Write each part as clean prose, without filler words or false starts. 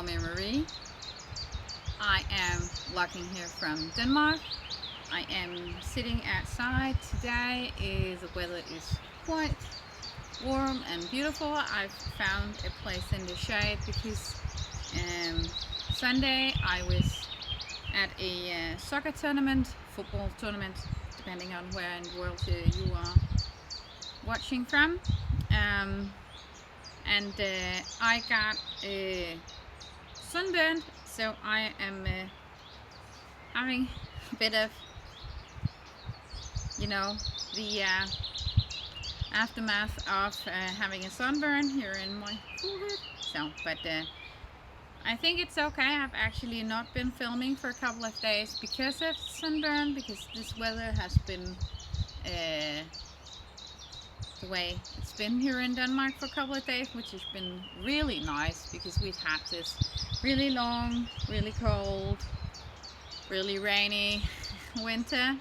call me Marie. I am vlogging here from Denmark. I am sitting outside. Today the weather is quite warm and beautiful. I've found a place in the shade because Sunday I was at a soccer tournament, football tournament, depending on where in the world you are watching from. I got sunburned, so I am having a bit of, the aftermath of having a sunburn here in my forehead. So, but I think it's okay. I've actually not been filming for a couple of days because of sunburn, because this weather has been the way it's been here in Denmark for a couple of days, which has been really nice because we've had this really long, really cold, really rainy winter.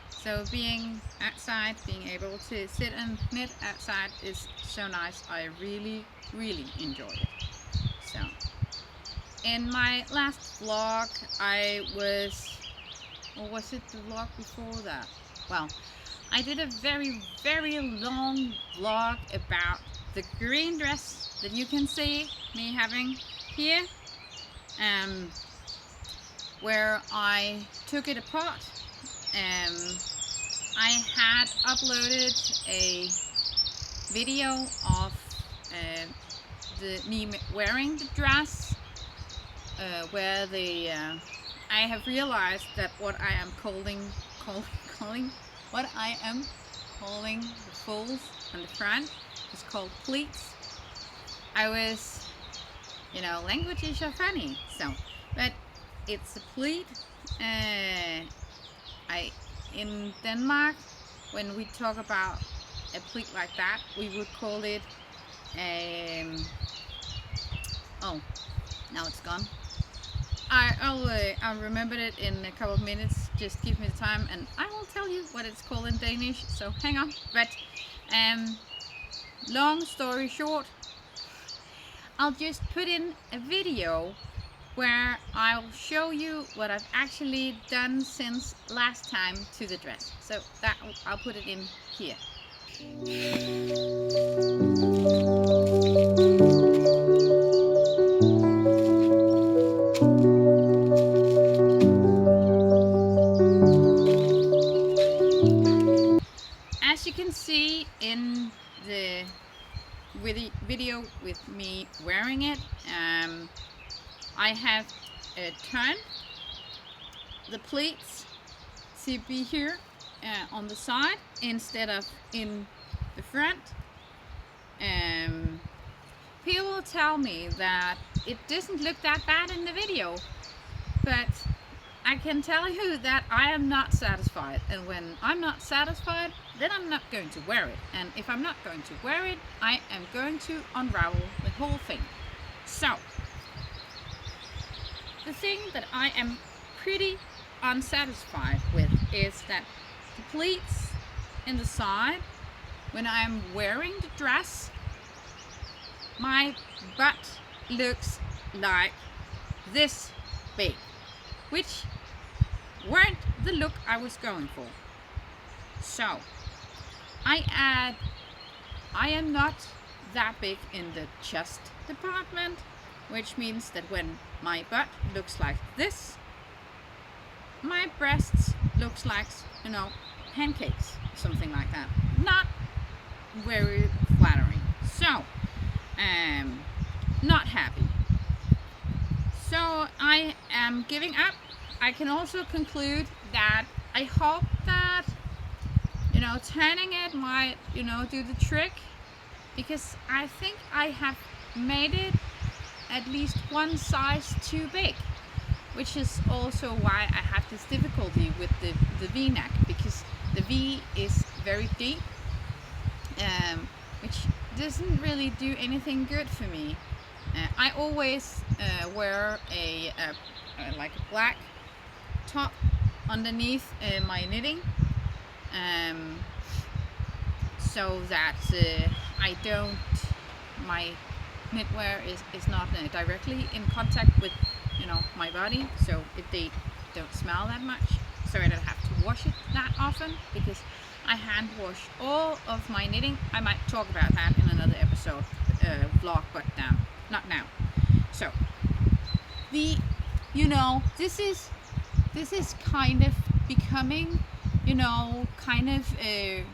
So being outside, being able to sit and knit outside is so nice. I really, really enjoy it. So in my last vlog or was it the vlog before that? Well, I did a very, very long vlog about the green dress that you can see me having here, where I took it apart. I had uploaded a video of me wearing the dress, where I have realized that what I am calling the folds on the front is called pleats. I was, languages are funny, but it's a pleat. In Denmark, when we talk about a pleat like that, we would call it oh, now it's gone. I'll remember it in a couple of minutes. Just give me the time and I will tell you what it's called in Danish, so hang on. But long story short, I'll just put in a video where I'll show you what I've actually done since last time to the dress. So that I'll put it in here. As you can see in the video with me wearing it, I have turned the pleats to be here on the side instead of in the front. People tell me that it doesn't look that bad in the video, but I can tell you that I am not satisfied, and when I'm not satisfied, then I'm not going to wear it, and if I'm not going to wear it, I am going to unravel the whole thing. So the thing that I am pretty unsatisfied with is that the pleats in the side, when I'm wearing the dress, my butt looks like this big, which weren't the look I was going for. So I am not that big in the chest department, which means that when my butt looks like this, my breasts looks like, pancakes, something like that. Not very flattering. So, not happy. So I am giving up. I can also conclude that I hope that, turning it might, do the trick, because I think I have made it at least one size too big, which is also why I have this difficulty with the V-neck, because the V is very deep, which doesn't really do anything good for me. I always wear like a black top underneath my knitting, so that my knitwear is not directly in contact with, you know, my body, so they don't smell that much, so I don't have to wash it that often because I hand wash all of my knitting. I might talk about that in another episode, vlog, but not now. So you know, this is kind of becoming, you know, kind of it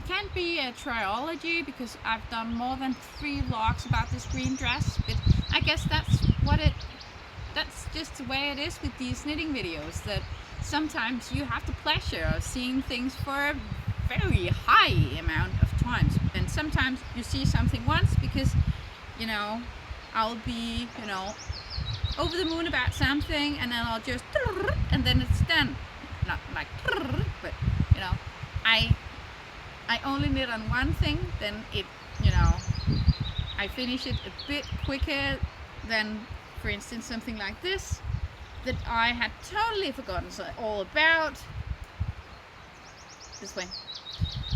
can't be a trilogy because I've done more than 3 vlogs about this green dress, but I guess that's just the way it is with these knitting videos, that sometimes you have the pleasure of seeing things for a very high amount of times, and sometimes you see something once because, you know, I'll be, you know, over the moon about something, and then I'll just, and then it's done. Not like, but, you know, I only knit on one thing, then it, you know, I finish it a bit quicker than, for instance, something like this that I had totally forgotten all about. This way.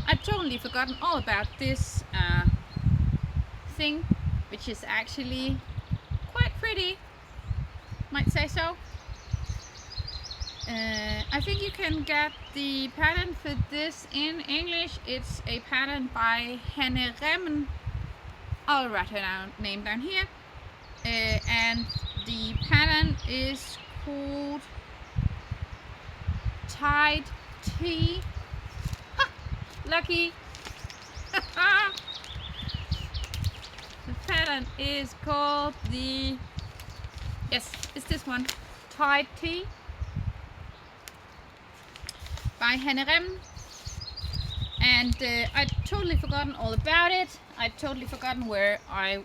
I'd totally forgotten all about this thing, which is actually quite pretty, might say so. I think you can get the pattern for this in English. It's a pattern by Hanne Remmen. I'll write her name down here. And the pattern is called Tide Tea. Ha! Lucky! The pattern is called yes, it's this one, Tide Tea by Hanne Remmen. And I'd totally forgotten all about it. I'd totally forgotten where I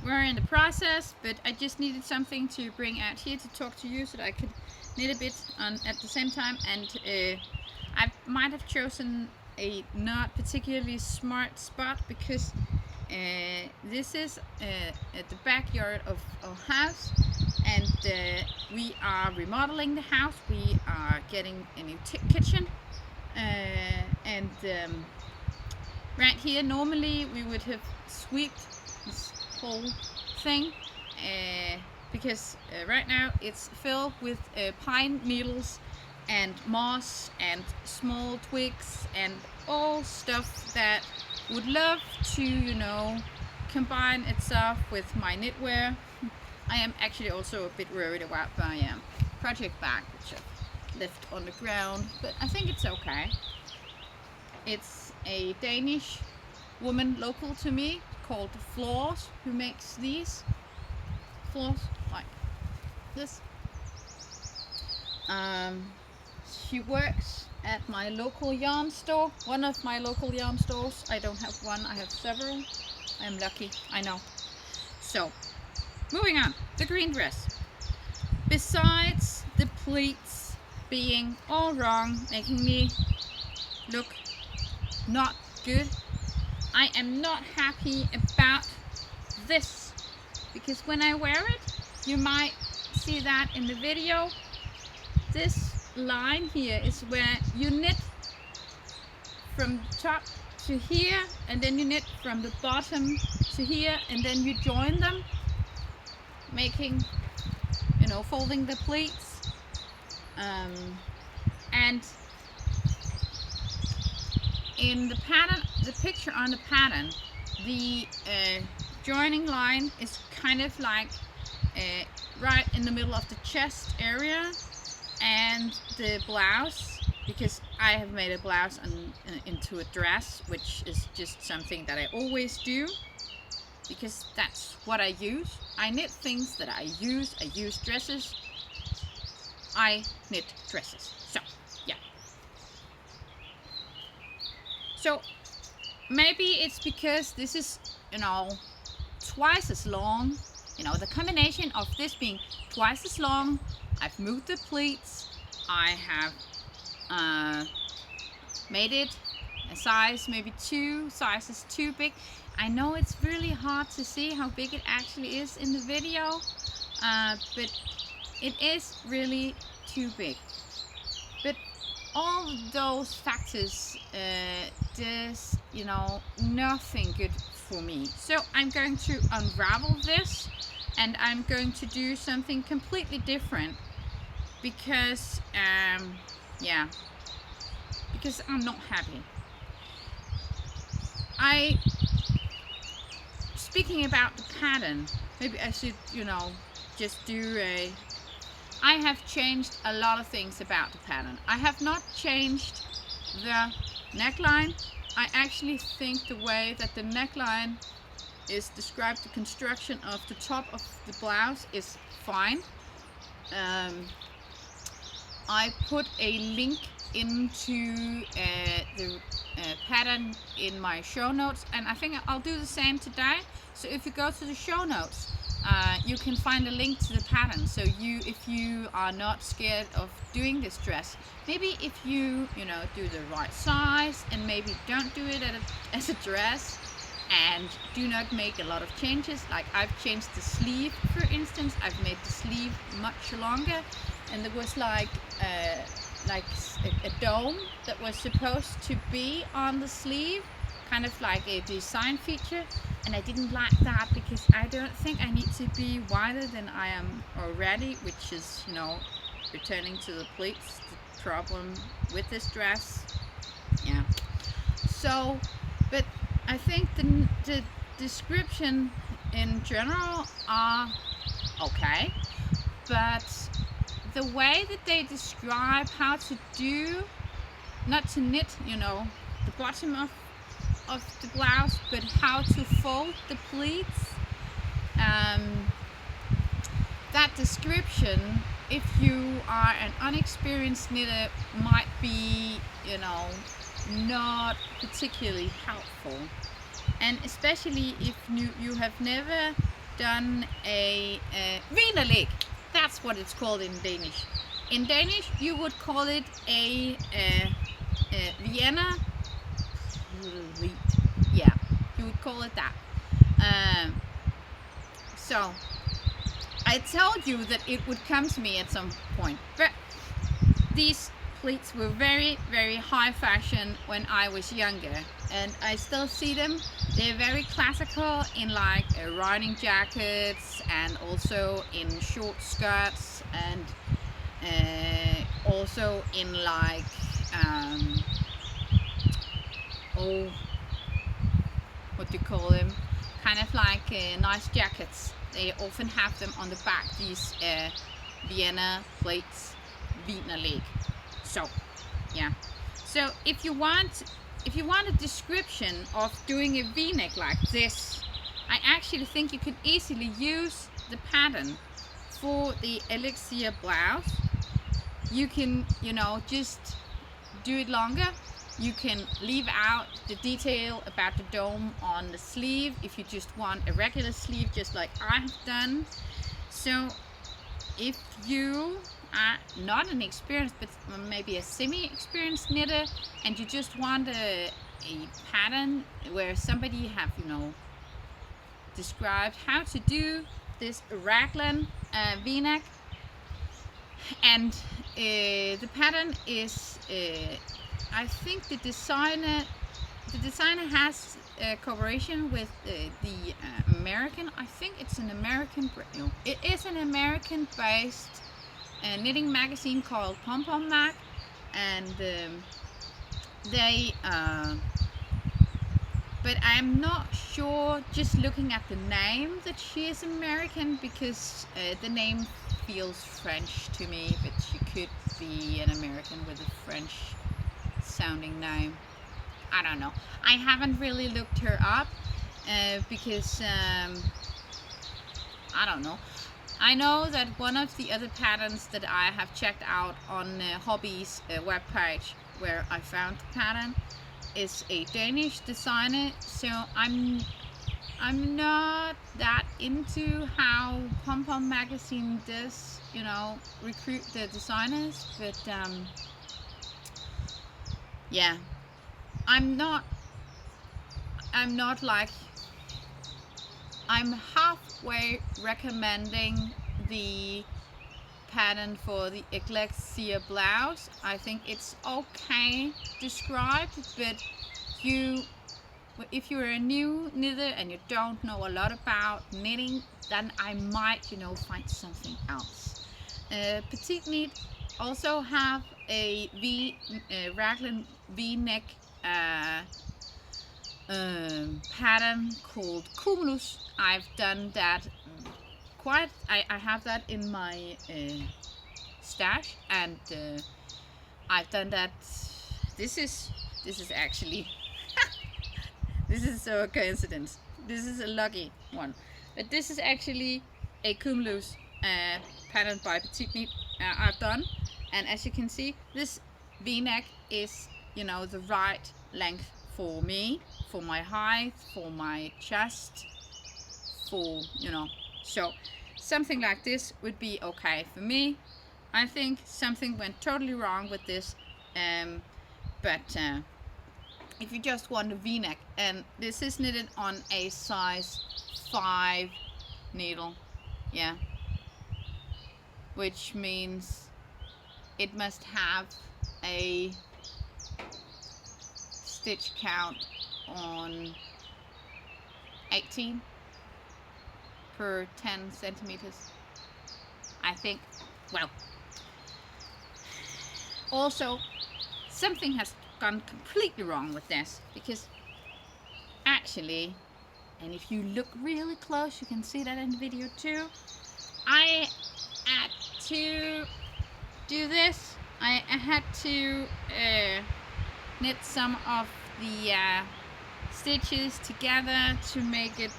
were in the process, but I just needed something to bring out here to talk to you so that I could knit a bit at the same time. And I might have chosen a not particularly smart spot because this is at the backyard of our house, and we are remodeling the house. We are getting a new kitchen, and right here normally we would have swept this whole thing because right now it's filled with pine needles and moss and small twigs and all stuff that would love to, you know, combine itself with my knitwear. I am actually also a bit worried about my project bag, which I've left on the ground, but I think it's okay. It's a Danish woman local to me called Floors who makes these floors like this. She works at my local yarn store, one of my local yarn stores. I don't have one, I have several. I'm lucky, I know. So, moving on, the green dress. Besides the pleats being all wrong, making me look not good, I am not happy about this, because when I wear it, you might see that in the video, this line here is where you knit from top to here, and then you knit from the bottom to here, and then you join them, making, you know, folding the pleats. And in the pattern, the picture on the pattern, the joining line is kind of like right in the middle of the chest area, and the blouse, because I have made a blouse into a dress, which is just something that I always do, because that's what I use. I knit things that I use. I use dresses. I knit dresses. So, yeah. So, maybe it's because this is, you know, twice as long. You know, the combination of this being twice as long, I've moved the pleats, I have made it a size, maybe 2 sizes too big. I know it's really hard to see how big it actually is in the video, but it is really too big. But all those factors does, you know, nothing good for me. So I'm going to unravel this, and I'm going to do something completely different because yeah, because I'm not happy. Speaking about the pattern, maybe I should, just do a... I have changed a lot of things about the pattern. I have not changed the neckline. I actually think the way that the neckline is described, the construction of the top of the blouse is fine. I put a link into the pattern in my show notes, and I think I'll do the same today. So if you go to the show notes, you can find a link to the pattern. So if you are not scared of doing this dress, maybe if you do the right size, and maybe don't do it as a dress, and do not make a lot of changes. Like I've changed the sleeve, for instance. I've made the sleeve much longer, and there was like a dome that was supposed to be on the sleeve, kind of like a design feature, and I didn't like that because I don't think I need to be wider than I am already, which is, returning to the pleats, the problem with this dress. Yeah. So, but I think the description in general are okay, but the way that they describe how to do, not to knit, the bottom of the blouse, but how to fold the pleats, that description, if you are an unexperienced knitter, might be, not particularly helpful. And especially if you have never done a Wienerleg. That's what it's called in Danish. In Danish, you would call it a Vienna pleat. Yeah, you would call it that. So I told you that it would come to me at some point, but these pleats were very, very high fashion when I was younger, and I still see them. They're very classical in like riding jackets, and also in short skirts, and also in like what do you call them? Kind of like nice jackets. They often have them on the back, these Vienna pleats, Wienerleg. So, yeah. So if you want a description of doing a V-neck like this, I actually think you could easily use the pattern for the Elixir blouse. You can, just do it longer. You can leave out the detail about the dome on the sleeve if you just want a regular sleeve, just like I have done. So if you are not an experienced, but maybe a semi-experienced knitter, and you just want a pattern where somebody have, described how to do this raglan V-neck, and the pattern is, I think the designer has a cooperation with the American. I think it's an American. No, it is an American-based knitting magazine called Pom Pom Mag, and they. But I'm not sure, just looking at the name, that she is American, because the name feels French to me, but she could be an American with a French sounding name. I don't know. I haven't really looked her up because I don't know. I know that one of the other patterns that I have checked out on Hobby's webpage, where I found the pattern, is a Danish designer. So I'm not that into how Pom Pom magazine does, recruit the designers, but yeah, I'm halfway recommending the pattern for the Elixir blouse. I think it's okay described, but you if you're a new knitter and you don't know a lot about knitting, then I might, you know, find something else. Petite Knit also have a raglan V-neck pattern called Cumulus. I've done that I have that in my stash, and I've done that. This is actually this is so a coincidence. This is a lucky one, but this is actually a Cumulus pattern by Petite Knit I've done, and as you can see, this V-neck is, you know, the right length for me, for my height, for my chest, for, you know, so something like this would be okay for me. I think something went totally wrong with this, but if you just want a V-neck, and this is knitted on a size 5 needle, yeah, which means it must have a stitch count on 18 per 10 centimeters, I think. Well, also something has gone completely wrong with this, because actually, and if you look really close, you can see that in the video too, I had to do this. I had to knit some of the stitches together to make it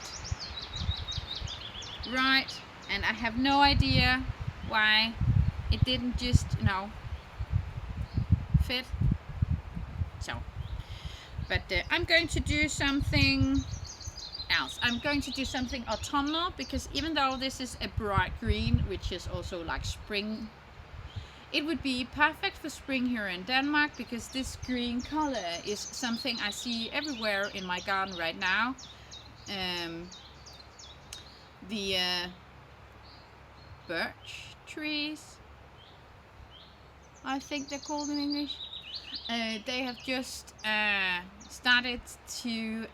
right, and I have no idea why it didn't just, you know, fit. So, but I'm going to do something else. I'm going to do something autumnal, because even though this is a bright green, which is also like spring, it would be perfect for spring here in Denmark, because this green color is something I see everywhere in my garden right now. The birch trees, I think they're called in English, they have just started to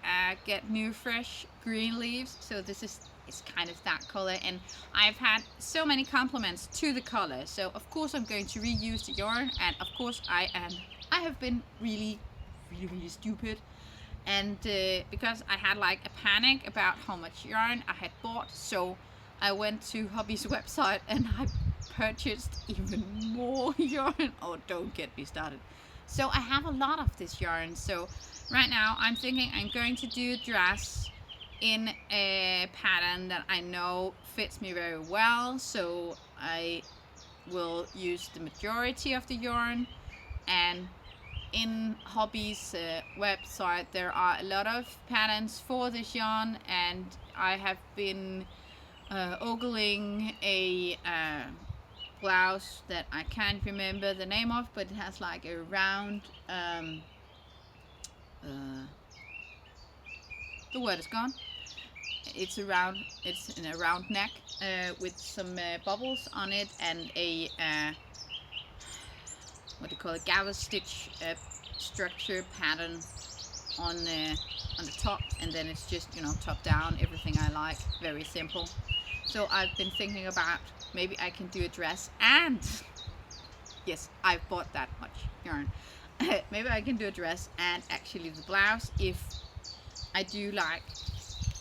get new fresh green leaves, so this is kind of that color, and I've had so many compliments to the color, so of course I'm going to reuse the yarn, and of course I have been really stupid, and because I had like a panic about how much yarn I had bought, so I went to Hobby's website and I purchased even more yarn. Oh, don't get me started. So I have a lot of this yarn, so right now I'm thinking I'm going to do a dress in a pattern that I know fits me very well, so I will use the majority of the yarn. And in Hobby's website there are a lot of patterns for this yarn, and I have been ogling a blouse that I can't remember the name of, but it has like a round the word is gone. It's in a round neck with some bubbles on it, and a what do you call it, gather stitch structure pattern on the top, and then it's just, you know, top down, everything I like, very simple. So I've been thinking about maybe I can do a dress, and yes, I've bought that much yarn. Maybe I can do a dress and actually the blouse, if I do like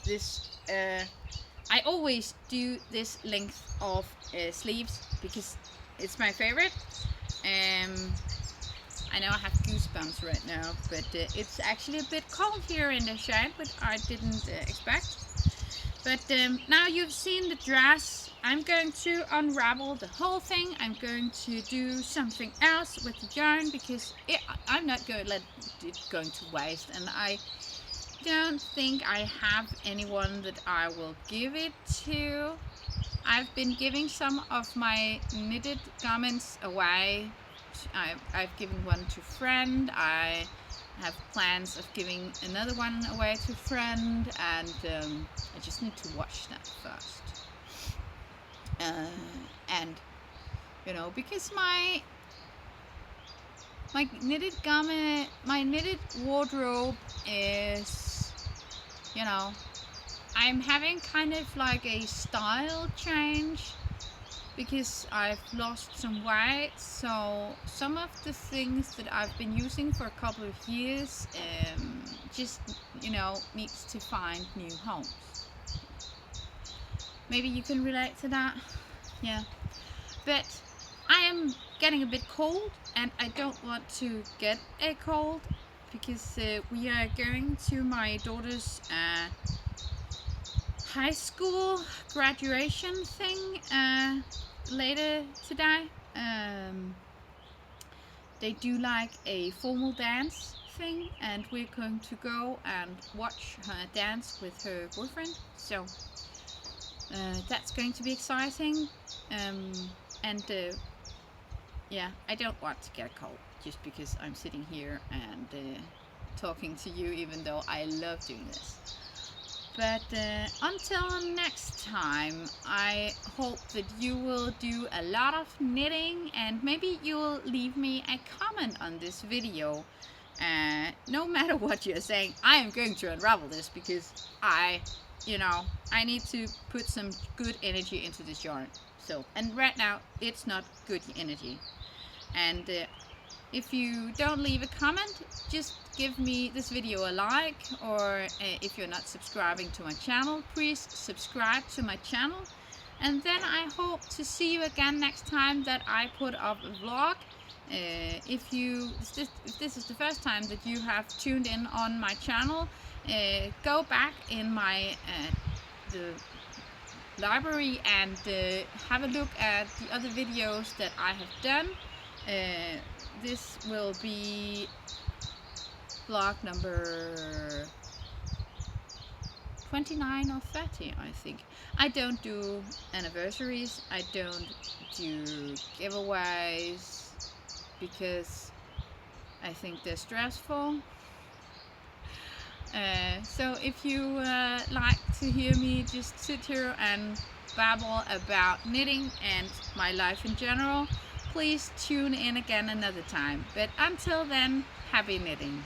this. I always do this length of sleeves because it's my favorite. I know I have goosebumps right now, but it's actually a bit cold here in the shed, which I didn't expect. But now you've seen the dress, I'm going to unravel the whole thing. I'm going to do something else with the yarn, because I'm not going to let it go to waste, and I don't think I have anyone that I will give it to. I've been giving some of my knitted garments away. I've given one to a friend. I have plans of giving another one away to a friend, and I just need to watch that first. And you know, because my knitted garment, my knitted wardrobe is you know, I'm having kind of like a style change because I've lost some weight, so some of the things that I've been using for a couple of years just, needs to find new homes. Maybe you can relate to that. Yeah. But I am getting a bit cold, and I don't want to get a cold because we are going to my daughter's high school graduation thing later today. They do like a formal dance thing, and we're going to go and watch her dance with her boyfriend. So that's going to be exciting. Yeah, I don't want to get a cold just because I'm sitting here and talking to you, even though I love doing this. But until next time, I hope that you will do a lot of knitting, and maybe you'll leave me a comment on this video. No matter what you're saying, I am going to unravel this because I need to put some good energy into this yarn. So, and right now it's not good energy. And if you don't leave a comment, just give me this video a like, or if you're not subscribing to my channel, please subscribe to my channel. And then I hope to see you again next time that I put up a vlog. If this is the first time that you have tuned in on my channel, go back in my the library and have a look at the other videos that I have done. This will be vlog number 29 or 30, I think. I don't do anniversaries, I don't do giveaways because I think they're stressful. So if you like to hear me just sit here and babble about knitting and my life in general, please tune in again another time. But until then, happy knitting.